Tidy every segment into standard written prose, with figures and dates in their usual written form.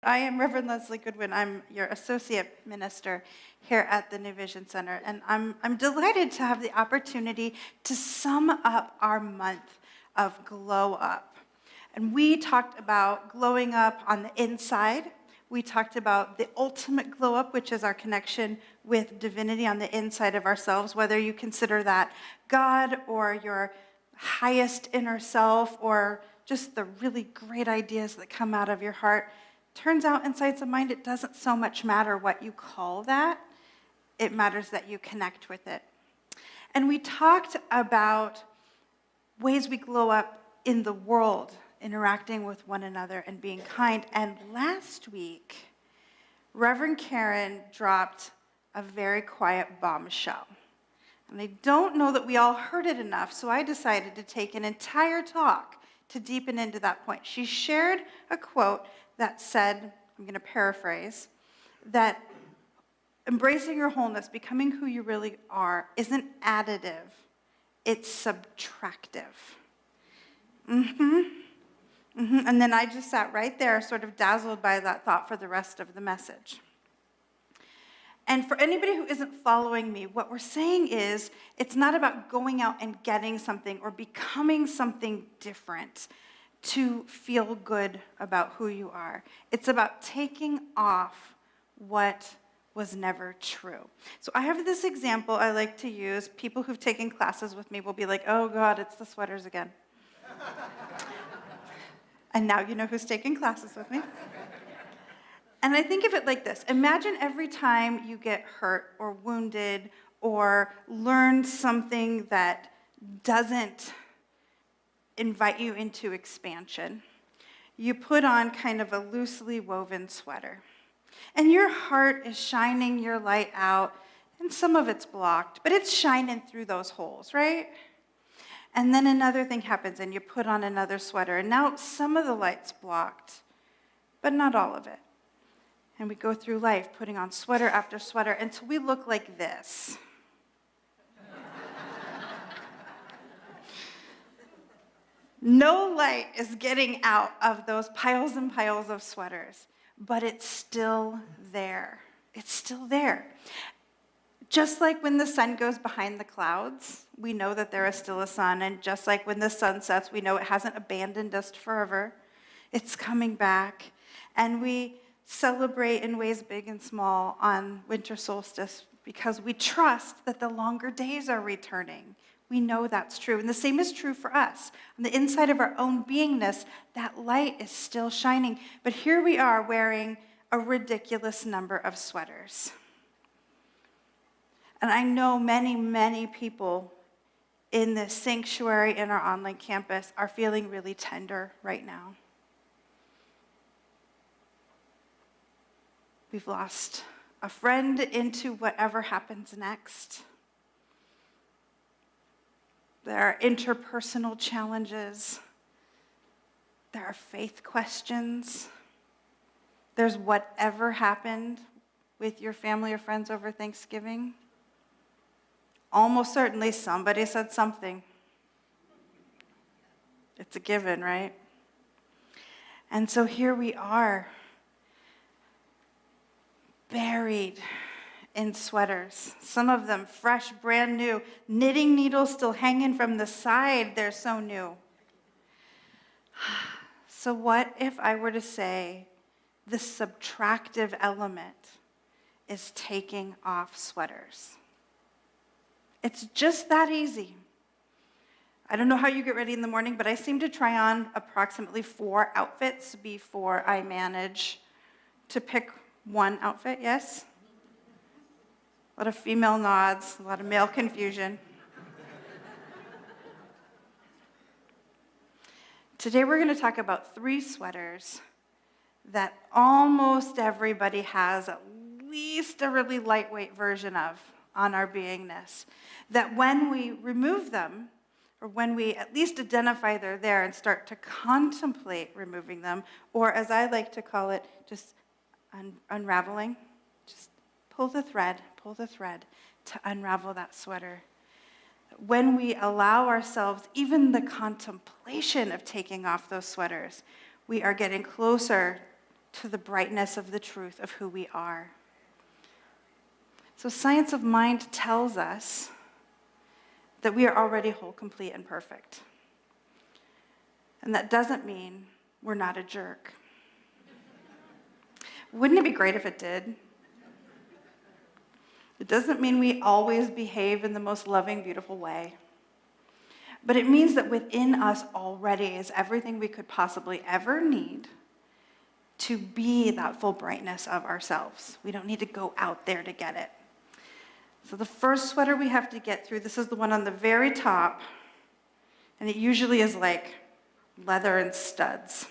I am Reverend Leslie Goodwin. I'm your associate minister here at the New Vision Center, and I'm delighted to have the opportunity to sum up our month of Glow Up. And we talked about glowing up on the inside. We talked about the ultimate glow up, which is our connection with divinity on the inside of ourselves, whether you consider that God or your highest inner self or just the really great ideas that come out of your heart. Turns out inside the mind, it doesn't so much matter what you call that. It matters that you connect with it. And we talked about ways we glow up in the world, interacting with one another and being kind. And last week, Reverend Karin dropped a very quiet bombshell. And I don't know that we all heard it enough, so I decided to take an entire talk to deepen into that point. She shared a quote that said, I'm going to paraphrase, that embracing your wholeness, becoming who you really are, isn't additive, it's subtractive. And then I just sat right there, sort of dazzled by that thought for the rest of the message. And for anybody who isn't following me, what we're saying is it's not about going out and getting something or becoming something different to feel good about who you are. It's about taking off what was never true. So I have this example I like to use. People who've taken classes with me will be like, oh God, it's the sweaters again. And now you know who's taking classes with me. And I think of it like this. Imagine every time you get hurt or wounded or learn something that doesn't invite you into expansion, you put on kind of a loosely woven sweater. And your heart is shining your light out, and some of it's blocked, but it's shining through those holes, right? And then another thing happens, and you put on another sweater, and now some of the light's blocked, but not all of it. And we go through life putting on sweater after sweater until we look like this. No light is getting out of those piles and piles of sweaters, but it's still there. It's still there. Just like when the sun goes behind the clouds, we know that there is still a sun. And just like when the sun sets, we know it hasn't abandoned us forever. It's coming back. And we celebrate in ways big and small on winter solstice because we trust that the longer days are returning. We know that's true. And the same is true for us. On the inside of our own beingness, that light is still shining. But here we are wearing a ridiculous number of sweaters. And I know many, many people in this sanctuary in our online campus are feeling really tender right now. We've lost a friend into whatever happens next. There are interpersonal challenges. There are faith questions. There's whatever happened with your family or friends over Thanksgiving. Almost certainly somebody said something. It's a given, right? And so here we are, buried in sweaters. Some of them fresh, brand new, knitting needles still hanging from the side. They're so new. So what if I were to say the subtractive element is taking off sweaters? It's just that easy. I don't know how you get ready in the morning, but I seem to try on approximately 4 outfits before I manage to pick one outfit, yes? A lot of female nods, a lot of male confusion. Today we're going to talk about 3 sweaters that almost everybody has at least a really lightweight version of on our beingness. That when we remove them, or when we at least identify they're there and start to contemplate removing them, or as I like to call it, just unraveling, just pull the thread to unravel that sweater. When we allow ourselves even the contemplation of taking off those sweaters, we are getting closer to the brightness of the truth of who we are. So science of mind tells us that we are already whole, complete, and perfect. And that doesn't mean we're not a jerk. Wouldn't it be great if it did? It doesn't mean we always behave in the most loving, beautiful way. But it means that within us already is everything we could possibly ever need to be that full brightness of ourselves. We don't need to go out there to get it. So the first sweater we have to get through, this is the one on the very top, and it usually is like leather and studs.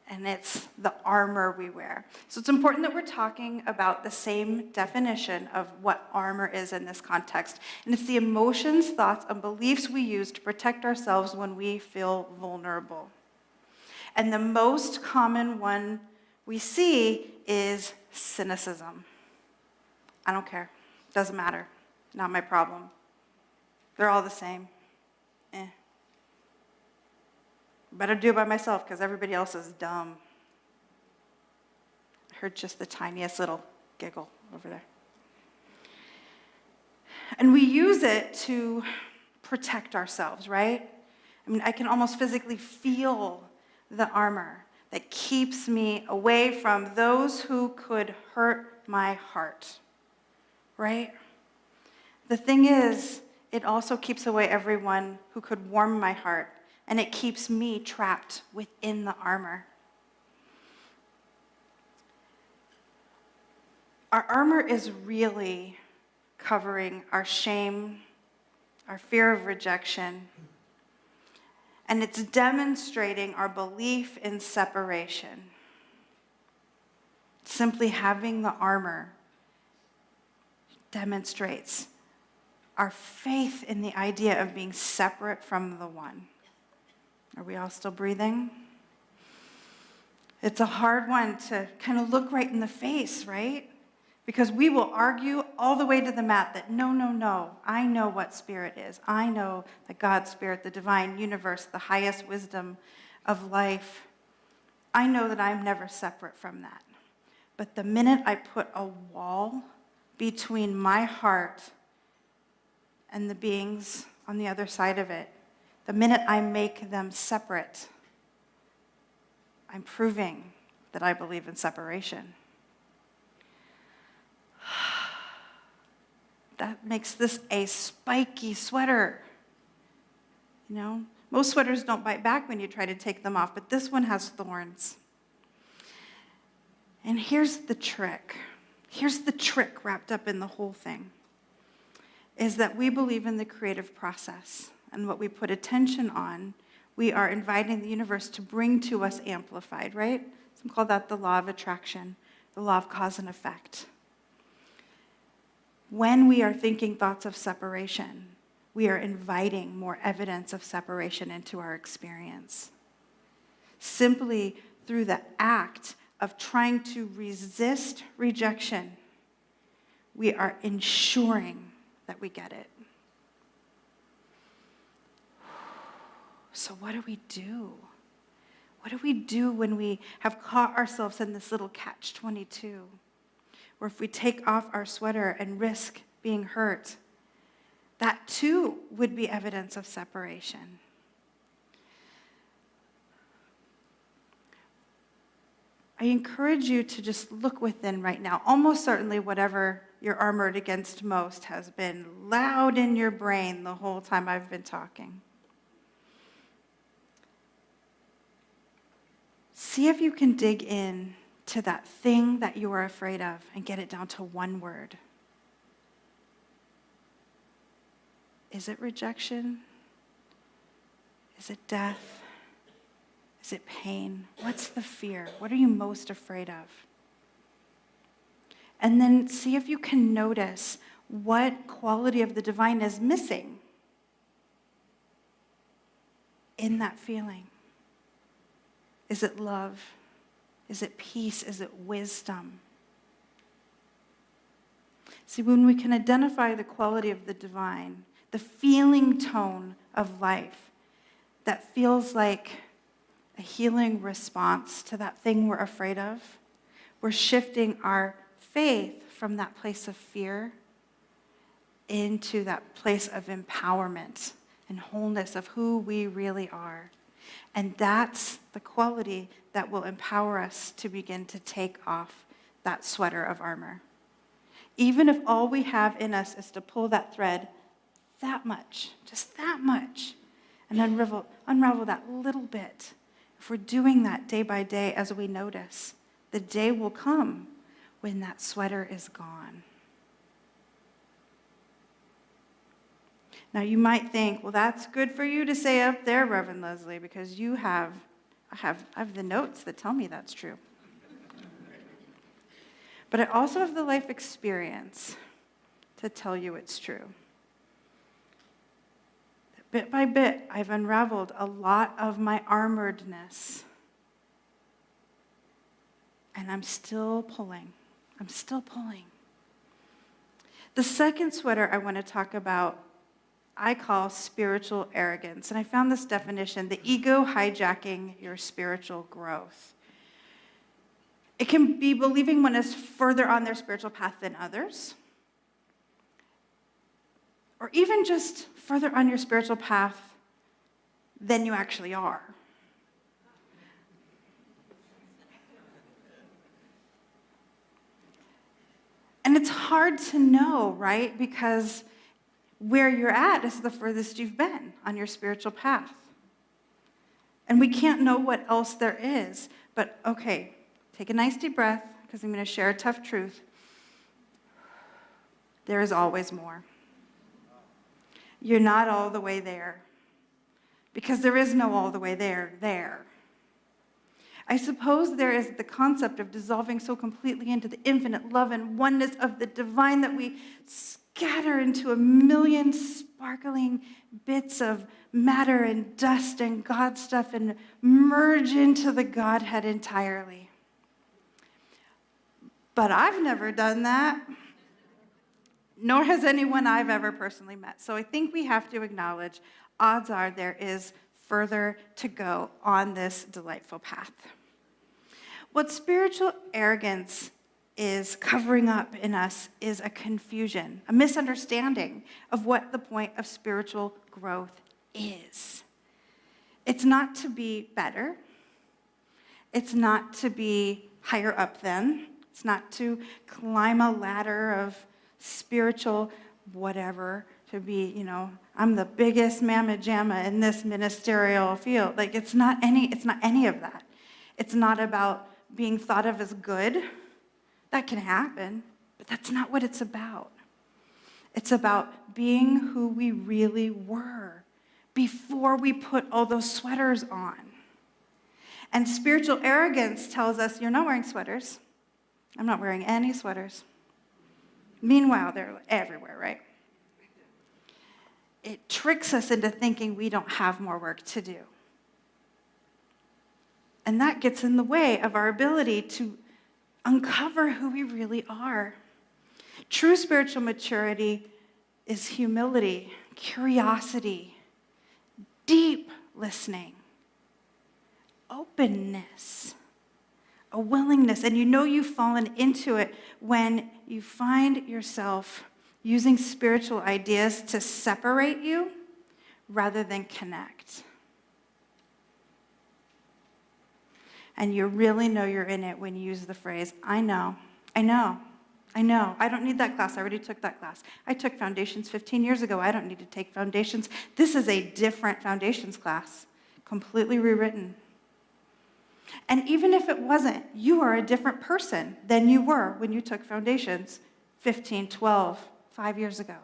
And it's the armor we wear. So it's important that we're talking about the same definition of what armor is in this context. And it's the emotions, thoughts, and beliefs we use to protect ourselves when we feel vulnerable. And the most common one we see is cynicism. I don't care. Doesn't matter. Not my problem. They're all the same. Better do it by myself because everybody else is dumb. I heard just the tiniest little giggle over there. And we use it to protect ourselves, right? I mean, I can almost physically feel the armor that keeps me away from those who could hurt my heart, right? The thing is, it also keeps away everyone who could warm my heart. And it keeps me trapped within the armor. Our armor is really covering our shame, our fear of rejection, and it's demonstrating our belief in separation. Simply having the armor demonstrates our faith in the idea of being separate from the one. Are we all still breathing? It's a hard one to kind of look right in the face, right? Because we will argue all the way to the mat that no, I know what spirit is. I know that God's spirit, the divine universe, the highest wisdom of life. I know that I'm never separate from that. But the minute I put a wall between my heart and the beings on the other side of it, the minute I make them separate, I'm proving that I believe in separation. That makes this a spiky sweater. You know, most sweaters don't bite back when you try to take them off, but this one has thorns. And here's the trick. Here's the trick wrapped up in the whole thing, is that we believe in the creative process. And what we put attention on, we are inviting the universe to bring to us amplified, right? Some call that the law of attraction, the law of cause and effect. When we are thinking thoughts of separation, we are inviting more evidence of separation into our experience. Simply through the act of trying to resist rejection, we are ensuring that we get it. So what do we do? What do we do when we have caught ourselves in this little catch-22? Or if we take off our sweater and risk being hurt, that too would be evidence of separation. I encourage you to just look within right now. Almost certainly whatever you're armored against most has been loud in your brain the whole time I've been talking. See if you can dig in to that thing that you are afraid of and get it down to one word. Is it rejection? Is it death? Is it pain? What's the fear? What are you most afraid of? And then see if you can notice what quality of the divine is missing in that feeling. Is it love? Is it peace? Is it wisdom? See, when we can identify the quality of the divine, the feeling tone of life that feels like a healing response to that thing we're afraid of. We're shifting our faith from that place of fear into that place of empowerment and wholeness of who we really are. And that's the quality that will empower us to begin to take off that sweater of armor. Even if all we have in us is to pull that thread that much, just that much, and unravel that little bit. If we're doing that day by day as we notice, the day will come when that sweater is gone. Now you might think, well, that's good for you to say up there, Reverend Leslie, because I have the notes that tell me that's true. But I also have the life experience to tell you it's true. Bit by bit, I've unraveled a lot of my armoredness. And I'm still pulling. I'm still pulling. The second sweater I want to talk about, I call spiritual arrogance. And I found this definition, the ego hijacking your spiritual growth. It can be believing one is further on their spiritual path than others, or even just further on your spiritual path than you actually are. And it's hard to know, right? Because where you're at is the furthest you've been on your spiritual path. And we can't know what else there is. But okay, take a nice deep breath, because I'm going to share a tough truth. There is always more. You're not all the way there, because there is no all the way there. I suppose there is the concept of dissolving so completely into the infinite love and oneness of the divine that we scatter into a million sparkling bits of matter and dust and God stuff and merge into the Godhead entirely. But I've never done that, nor has anyone I've ever personally met. So I think we have to acknowledge odds are there is further to go on this delightful path. What spiritual arrogance is covering up in us is a confusion, a misunderstanding of what the point of spiritual growth is. It's not to be better. It's not to be higher up than. It's not to climb a ladder of spiritual whatever, to be, I'm the biggest mamma jamma in this ministerial field. Like, it's not any of that. It's not about being thought of as good. That can happen, but that's not what it's about. It's about being who we really were before we put all those sweaters on. And spiritual arrogance tells us, you're not wearing sweaters. I'm not wearing any sweaters. Meanwhile, they're everywhere, right? It tricks us into thinking we don't have more work to do. And that gets in the way of our ability to uncover who we really are. True spiritual maturity is humility, curiosity, deep listening, openness, a willingness. And you've fallen into it when you find yourself using spiritual ideas to separate you rather than connect. And you really know you're in it when you use the phrase, I know. I don't need that class. I already took that class. I took Foundations 15 years ago. I don't need to take Foundations. This is a different Foundations class, completely rewritten. And even if it wasn't, you are a different person than you were when you took Foundations 15, 12, 5 years ago.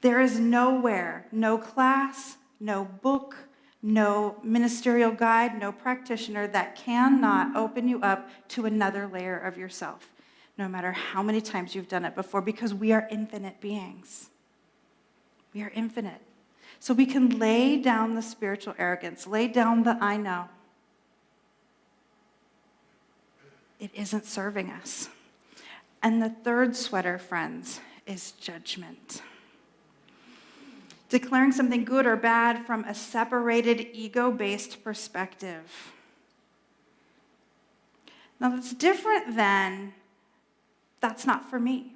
There is nowhere, no class, no book, no ministerial guide, no practitioner that cannot open you up to another layer of yourself, no matter how many times you've done it before, because we are infinite beings. We are infinite. So we can lay down the spiritual arrogance, lay down the I know. It isn't serving us. And the third sweater, friends, is judgment. declaring something good or bad from a separated, ego-based perspective. Now, that's different than, that's not for me.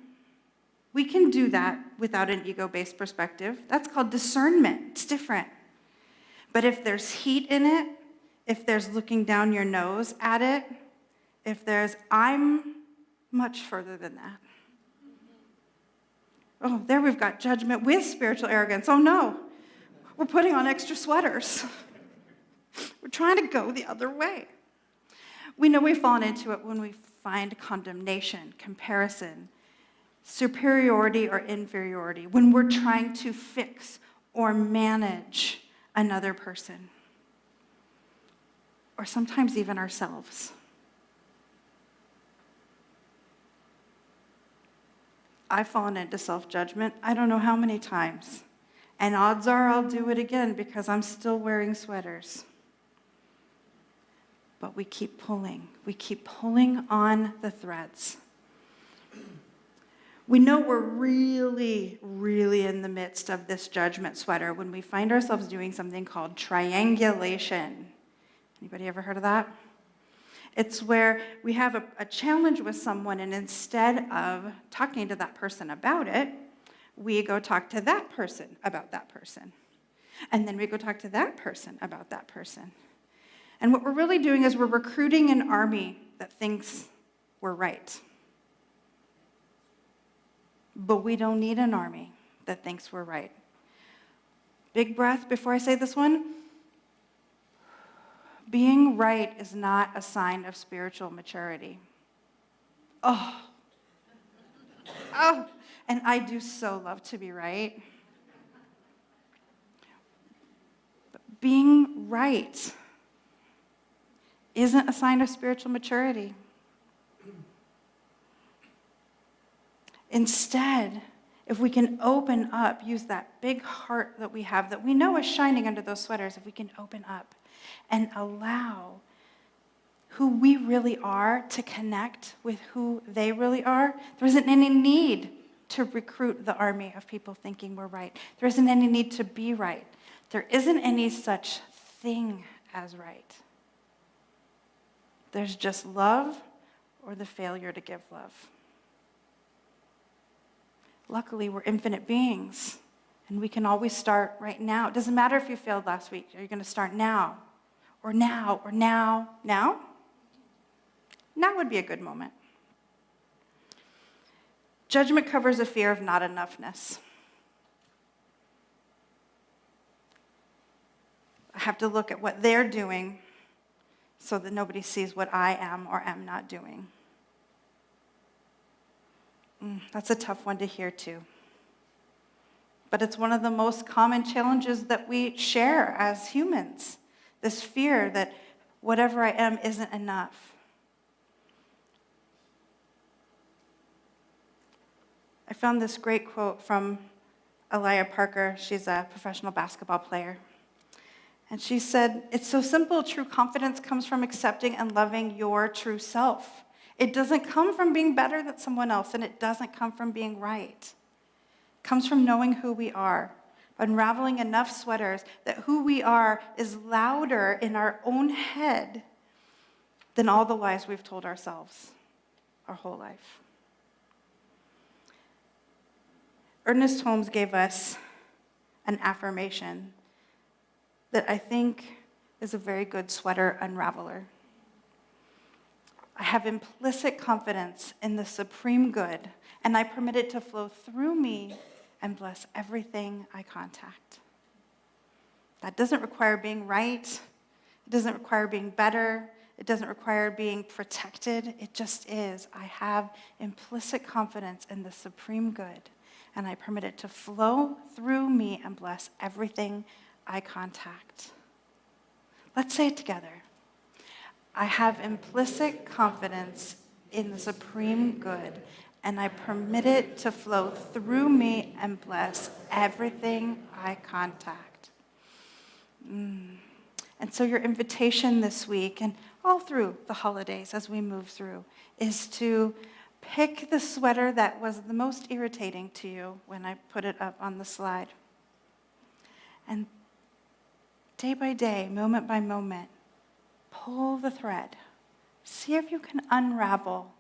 We can do that without an ego-based perspective. That's called discernment. It's different. But if there's heat in it, if there's looking down your nose at it, if there's, I'm much further than that. Oh, there we've got judgment with spiritual arrogance. Oh no, we're putting on extra sweaters. We're trying to go the other way. We know we've fallen into it when we find condemnation, comparison, superiority or inferiority, when we're trying to fix or manage another person, or sometimes even ourselves. I've fallen into self-judgment I don't know how many times, and odds are I'll do it again because I'm still wearing sweaters. But we keep pulling on the threads. We know we're really, really in the midst of this judgment sweater when we find ourselves doing something called triangulation. Anybody ever heard of that? It's where we have a challenge with someone, and instead of talking to that person about it, we go talk to that person about that person. And then we go talk to that person about that person. And what we're really doing is we're recruiting an army that thinks we're right. But we don't need an army that thinks we're right. Big breath before I say this one. Being right is not a sign of spiritual maturity. Oh, and I do so love to be right. But being right isn't a sign of spiritual maturity. Instead, if we can open up, use that big heart that we have that we know is shining under those sweaters, if we can open up and allow who we really are to connect with who they really are, there isn't any need to recruit the army of people thinking we're right. There isn't any need to be right. There isn't any such thing as right. There's just love or the failure to give love. Luckily, we're infinite beings, and we can always start right now. It doesn't matter if you failed last week. Are you going to start now? Or now? Or now? Now? Now would be a good moment. Judgment covers a fear of not enoughness. I have to look at what they're doing so that nobody sees what I am or am not doing. That's a tough one to hear too. But it's one of the most common challenges that we share as humans. This fear that whatever I am isn't enough. I found this great quote from Aaliyah Parker. She's a professional basketball player. And she said, "It's so simple. True confidence comes from accepting and loving your true self. It doesn't come from being better than someone else, and it doesn't come from being right. It comes from knowing who we are, unraveling enough sweaters that who we are is louder in our own head than all the lies we've told ourselves our whole life." Ernest Holmes gave us an affirmation that I think is a very good sweater unraveler. I have implicit confidence in the supreme good, and I permit it to flow through me and bless everything I contact. That doesn't require being right. It doesn't require being better. It doesn't require being protected. It just is. I have implicit confidence in the supreme good, and I permit it to flow through me and bless everything I contact. Let's say it together. I have implicit confidence in the supreme good, and I permit it to flow through me and bless everything I contact. And so your invitation this week, and all through the holidays as we move through, is to pick the sweater that was the most irritating to you when I put it up on the slide. And day by day, moment by moment, pull the thread. See if you can unravel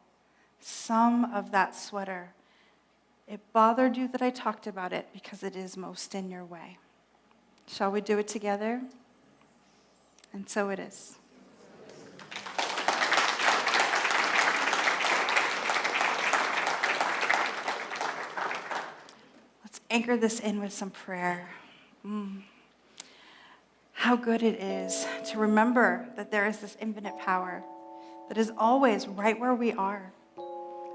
some of that sweater. It bothered you that I talked about it because it is most in your way. Shall we do it together? And so it is. Let's anchor this in with some prayer. How good it is to remember that there is this infinite power that is always right where we are.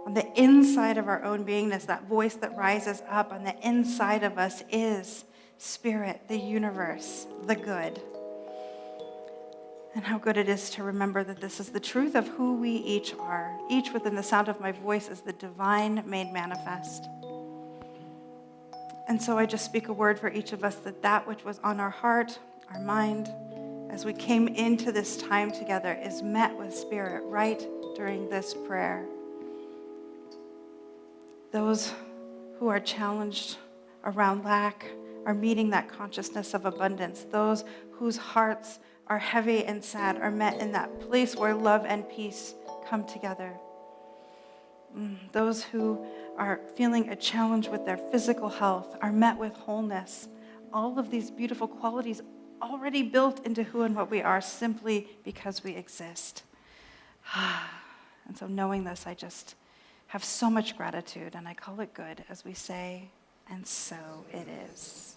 On the inside of our own beingness, that voice that rises up on the inside of us is Spirit, the universe, the good. And how good it is to remember that this is the truth of who we each are. Each within the sound of my voice is the divine made manifest. And so I just speak a word for each of us that which was on our heart, our mind, as we came into this time together is met with Spirit right during this prayer. Those who are challenged around lack are meeting that consciousness of abundance. Those whose hearts are heavy and sad are met in that place where love and peace come together. Those who are feeling a challenge with their physical health are met with wholeness. All of these beautiful qualities already built into who and what we are simply because we exist. And so knowing this, I just have so much gratitude, and I call it good as we say, and so it is.